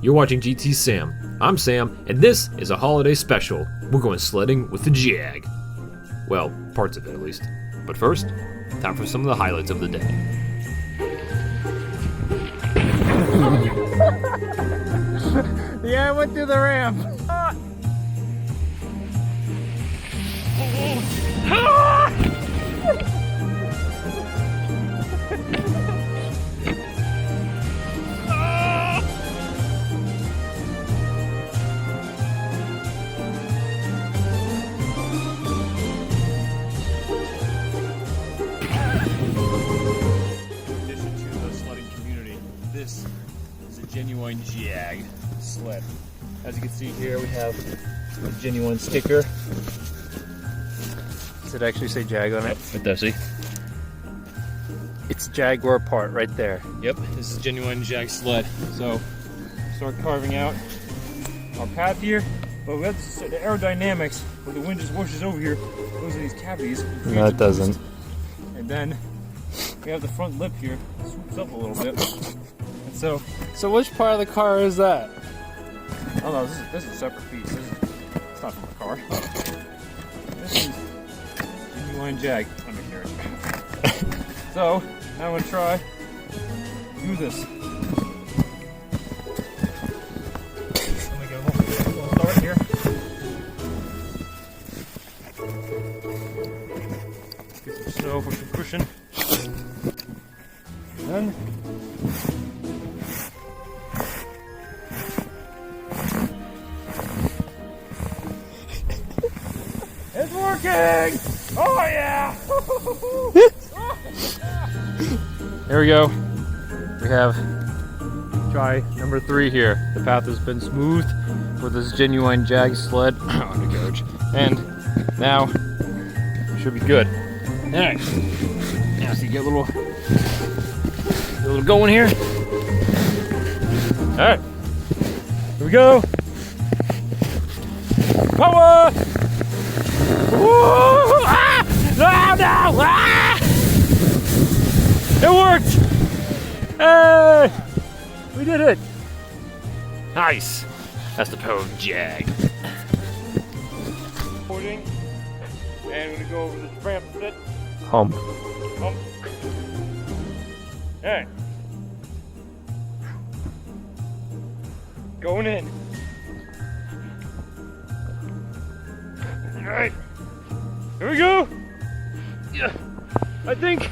You're watching GTSam. I'm Sam, and this is a holiday special. We're going sledding with the Jag. Well, parts of it at least. But first, time for some of the highlights of the day. Yeah, I went through the ramp. This is a genuine Jag sled. As you can see here, we have a genuine sticker. Does it actually say Jag on it? It does, see? It's a Jaguar part right there. Yep, this is a genuine Jag sled. So, start carving out our path here. But we have the aerodynamics where the wind just whooshes over here, goes in these cavities. No, it doesn't. And then we have the front lip here, swoops up a little bit. And so which part of the car is that? oh no, this is a separate piece. It's not from the car. This is genuine Jag. Let me hear it. So now I'm gonna try do this. Let me get a little start here. Get some snow for some cushion. Then it's working! Oh yeah! There we go. We have try number 3 here. The path has been smoothed for this genuine Jag sled undercarriage. And now it should be good. Alright. Now so you get a little going here. Alright. Here we go. Power! Woo! Ah! No! Ah! It worked! Hey! We did it! Nice! That's the power of Jag. Recording. And we're gonna go over this ramp a bit. Hump. Alright. Going in. Alright. Here we go! Yeah. I think.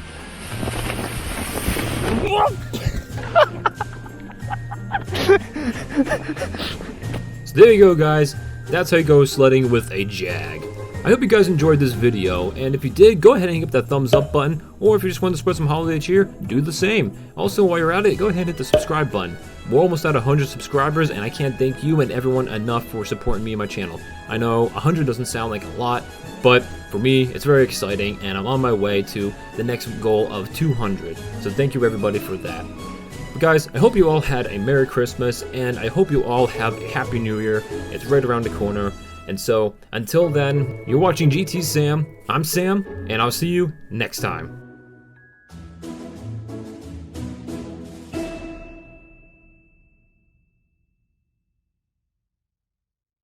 So there you go, guys. That's how you go sledding with a Jag. I hope you guys enjoyed this video, and if you did, go ahead and hit that thumbs up button, or if you just want to spread some holiday cheer, do the same. Also, while you're at it, go ahead and hit the subscribe button. We're almost at 100 subscribers, and I can't thank you and everyone enough for supporting me and my channel. I know 100 doesn't sound like a lot, but for me, it's very exciting, and I'm on my way to the next goal of 200. So thank you everybody for that. But guys, I hope you all had a Merry Christmas, and I hope you all have a Happy New Year. It's right around the corner. And so, until then, you're watching GTSam, I'm Sam, and I'll see you next time.